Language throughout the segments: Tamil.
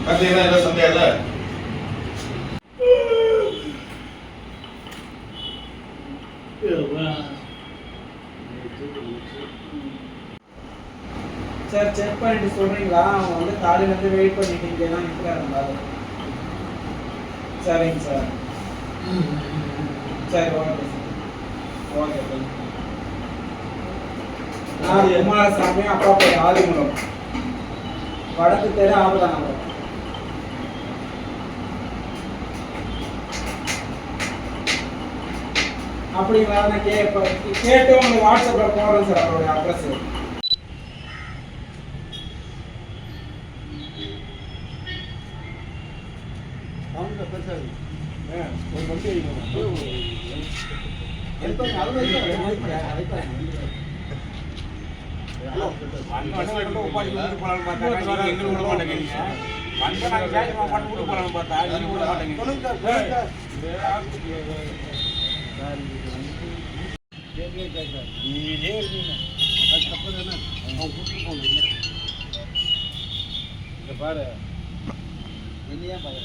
பார்த்தீங்கன்னா என்ன சந்தேகம் சார் செக் பண்ணிட்டு சொல்றீங்களா? அவங்க வந்து காலையில இருந்து வெயிட் பண்ணிட்டு இங்கே தான் நிற்கிறாங்க. சரிங்க சார். சரி ஓகே சார். Okay sir. நான் குமாரசாமி, அப்பா பேர் ஆதிமூலம், வடக்கு தெரு ஆபதானபுரம். அப்படிங்களா? நான் கேட்டு உங்களுக்கு வாட்ஸ்அப்பில் போடுறேன் சார் அவருடைய அட்ரஸ். ஒரு வண்டி பாரு என்னையா பாரு.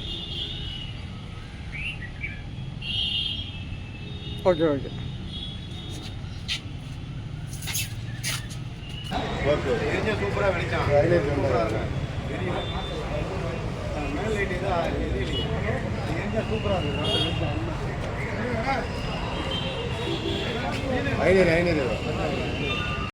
ஓகே ஓகே ஓகே ஏரியா சூப்பரா வெளிச்சான் ஹைலைட் சூப்பரா இருக்கு மேல் லைட் இதா ஏரியா சூப்பரா இருக்கு ஹைலைட்